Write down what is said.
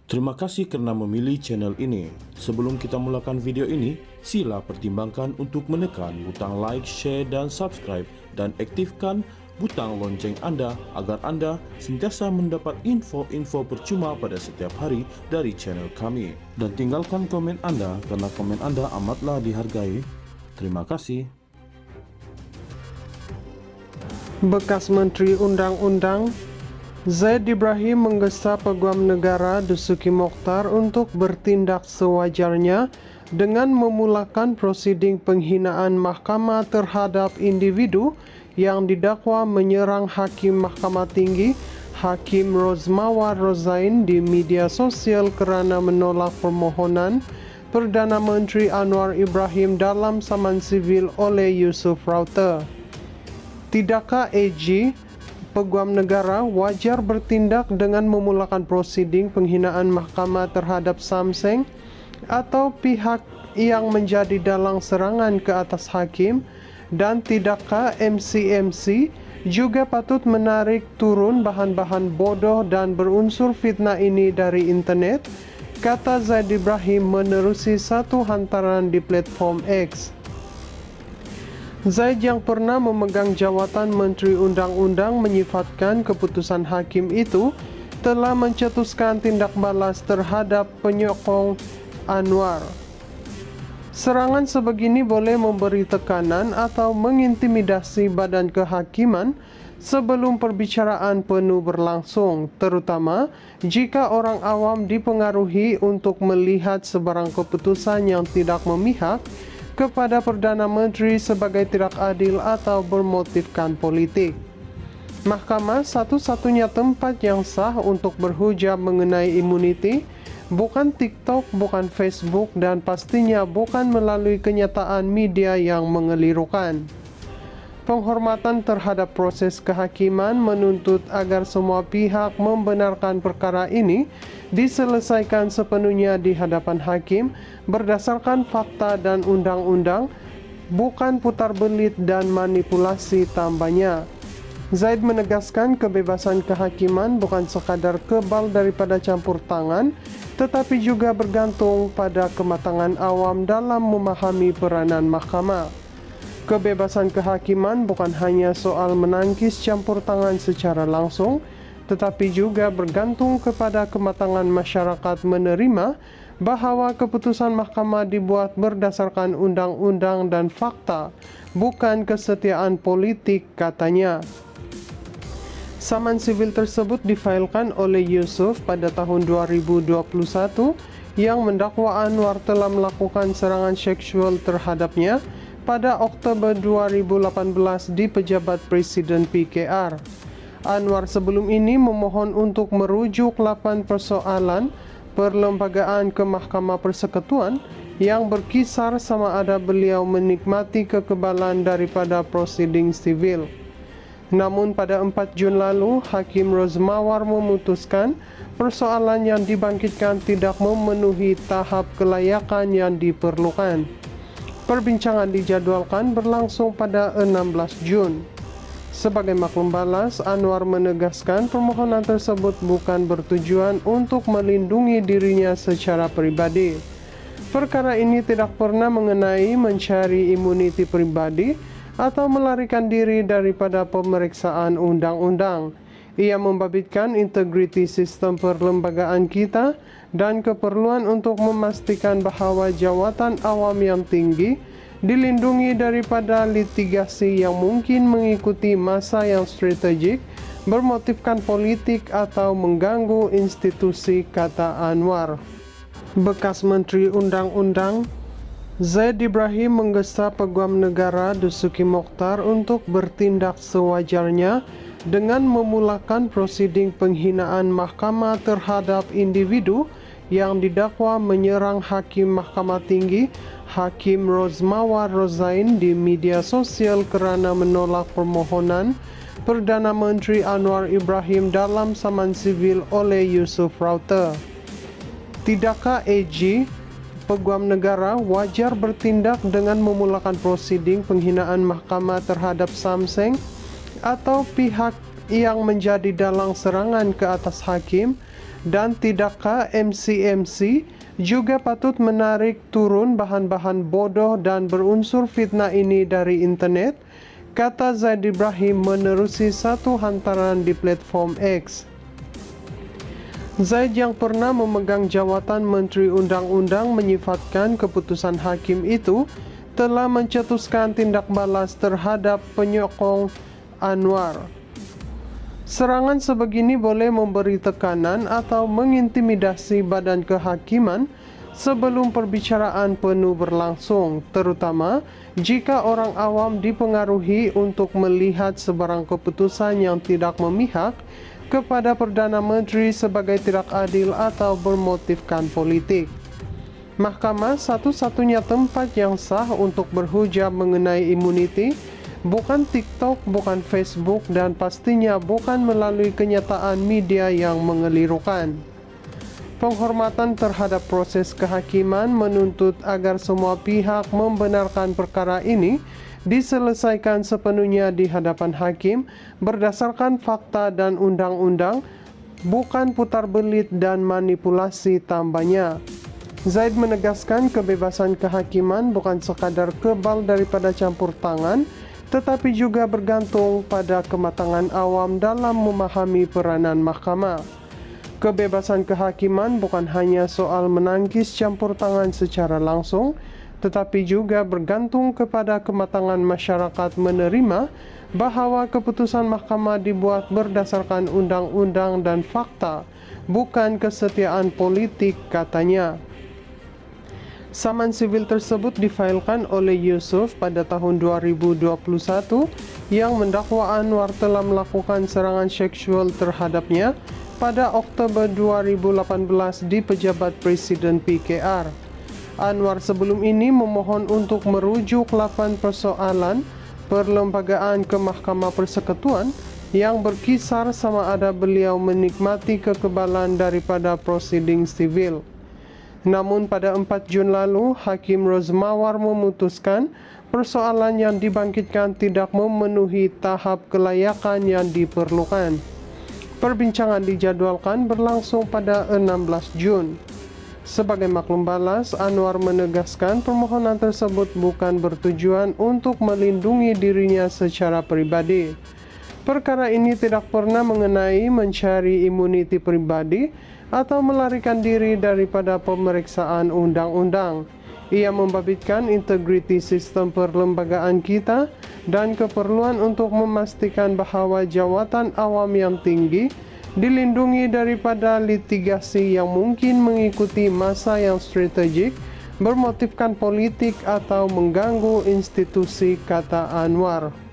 Terima kasih karena memilih channel ini. Sebelum kita mulakan video ini, sila pertimbangkan untuk menekan butang like, share, dan subscribe, dan aktifkan butang lonceng Anda agar Anda sentiasa mendapat info-info percuma pada setiap hari dari channel kami. Dan tinggalkan komen Anda karena komen Anda amatlah dihargai. Terima kasih. Bekas Menteri Undang-Undang Zaid Ibrahim menggesa Peguam Negara Dusuki Mokhtar untuk bertindak sewajarnya dengan memulakan prosiding penghinaan mahkamah terhadap individu yang didakwa menyerang Hakim Mahkamah Tinggi Hakim Rozmawar Rozain di media sosial kerana menolak permohonan Perdana Menteri Anwar Ibrahim dalam saman sivil oleh Yusuf Rauter. Tidakkah AG Peguam Negara wajar bertindak dengan memulakan prosiding penghinaan mahkamah terhadap Samseng atau pihak yang menjadi dalang serangan ke atas hakim, dan tidakkah MCMC juga patut menarik turun bahan-bahan bodoh dan berunsur fitnah ini dari internet, kata Zaid Ibrahim menerusi satu hantaran di platform X. Zaid yang pernah memegang jawatan Menteri Undang-Undang menyifatkan keputusan hakim itu telah mencetuskan tindak balas terhadap penyokong Anwar. Serangan sebegini boleh memberi tekanan atau mengintimidasi badan kehakiman sebelum perbicaraan penuh berlangsung, terutama jika orang awam dipengaruhi untuk melihat sebarang keputusan yang tidak memihak kepada Perdana Menteri sebagai tidak adil atau bermotifkan politik. Mahkamah satu-satunya tempat yang sah untuk berhujah mengenai imuniti, bukan TikTok, bukan Facebook, dan pastinya bukan melalui kenyataan media yang mengelirukan. Penghormatan terhadap proses kehakiman menuntut agar semua pihak membenarkan perkara ini diselesaikan sepenuhnya di hadapan hakim berdasarkan fakta dan undang-undang, bukan putar belit dan manipulasi tambahnya. Zaid menegaskan kebebasan kehakiman bukan sekadar kebal daripada campur tangan, tetapi juga bergantung pada kematangan awam dalam memahami peranan mahkamah. Kebebasan kehakiman bukan hanya soal menangkis campur tangan secara langsung, tetapi juga bergantung kepada kematangan masyarakat menerima bahawa keputusan mahkamah dibuat berdasarkan undang-undang dan fakta, bukan kesetiaan politik, katanya. Saman sivil tersebut difailkan oleh Yusuf pada tahun 2021 yang mendakwa Anwar telah melakukan serangan seksual terhadapnya pada Oktober 2018 di pejabat Presiden PKR. Anwar sebelum ini memohon untuk merujuk 8 persoalan perlembagaan ke Mahkamah Persekutuan yang berkisar sama ada beliau menikmati kekebalan daripada prosiding sivil. Namun pada 4 Jun lalu, Hakim Rozmawar memutuskan persoalan yang dibangkitkan tidak memenuhi tahap kelayakan yang diperlukan. Perbincangan dijadwalkan berlangsung pada 16 Jun. Sebagai maklum balas, Anwar menegaskan permohonan tersebut bukan bertujuan untuk melindungi dirinya secara pribadi. Perkara ini tidak pernah mengenai mencari imuniti pribadi atau melarikan diri daripada pemeriksaan undang-undang. Ia membabitkan integriti sistem perlembagaan kita dan keperluan untuk memastikan bahawa jawatan awam yang tinggi dilindungi daripada litigasi yang mungkin mengikuti masa yang strategik, bermotifkan politik atau mengganggu institusi, kata Anwar. Bekas Menteri Undang-Undang Zaid Ibrahim menggesa Peguam Negara Dusuki Mokhtar untuk bertindak sewajarnya dengan memulakan prosiding penghinaan mahkamah terhadap individu yang didakwa menyerang Hakim Mahkamah Tinggi Hakim Rozmawar Rozain di media sosial kerana menolak permohonan Perdana Menteri Anwar Ibrahim dalam saman sivil oleh Yusuf Rauter. Tidakkah AG Peguam Negara wajar bertindak dengan memulakan prosiding penghinaan mahkamah terhadap Samseng atau pihak yang menjadi dalang serangan ke atas hakim, dan tidakkah MC juga patut menarik turun bahan-bahan bodoh dan berunsur fitnah ini dari internet, kata Zaid Ibrahim menerusi satu hantaran di platform X. Zaid yang pernah memegang jawatan Menteri Undang-Undang menyifatkan keputusan hakim itu telah mencetuskan tindak balas terhadap penyokong Anwar. Serangan sebegini boleh memberi tekanan atau mengintimidasi badan kehakiman sebelum perbicaraan penuh berlangsung, terutama jika orang awam dipengaruhi untuk melihat sebarang keputusan yang tidak memihak kepada Perdana Menteri sebagai tidak adil atau bermotifkan politik. Mahkamah satu-satunya tempat yang sah untuk berhujah mengenai imuniti, bukan TikTok, bukan Facebook, dan pastinya bukan melalui kenyataan media yang mengelirukan. Penghormatan terhadap proses kehakiman menuntut agar semua pihak membenarkan perkara ini diselesaikan sepenuhnya di hadapan hakim berdasarkan fakta dan undang-undang, bukan putar belit dan manipulasi tambahnya. Zaid menegaskan kebebasan kehakiman bukan sekadar kebal daripada campur tangan, tetapi juga bergantung pada kematangan awam dalam memahami peranan mahkamah. Kebebasan kehakiman bukan hanya soal menangkis campur tangan secara langsung, tetapi juga bergantung kepada kematangan masyarakat menerima bahawa keputusan mahkamah dibuat berdasarkan undang-undang dan fakta, bukan kesetiaan politik, katanya. Saman sivil tersebut difailkan oleh Yusuf pada tahun 2021 yang mendakwa Anwar telah melakukan serangan seksual terhadapnya pada Oktober 2018 di pejabat Presiden PKR. Anwar sebelum ini memohon untuk merujuk 8 persoalan perlembagaan ke Mahkamah Persekutuan yang berkisar sama ada beliau menikmati kekebalan daripada prosiding sivil. Namun pada 4 Jun lalu, Hakim Rozmawar memutuskan persoalan yang dibangkitkan tidak memenuhi tahap kelayakan yang diperlukan. Perbincangan dijadwalkan berlangsung pada 16 Jun. Sebagai maklum balas, Anwar menegaskan permohonan tersebut bukan bertujuan untuk melindungi dirinya secara pribadi. Perkara ini tidak pernah mengenai mencari imuniti pribadi atau melarikan diri daripada pemeriksaan undang-undang. Ia membabitkan integriti sistem perlembagaan kita dan keperluan untuk memastikan bahawa jawatan awam yang tinggi dilindungi daripada litigasi yang mungkin mengikuti masa yang strategik, bermotifkan politik atau mengganggu institusi, kata Anwar.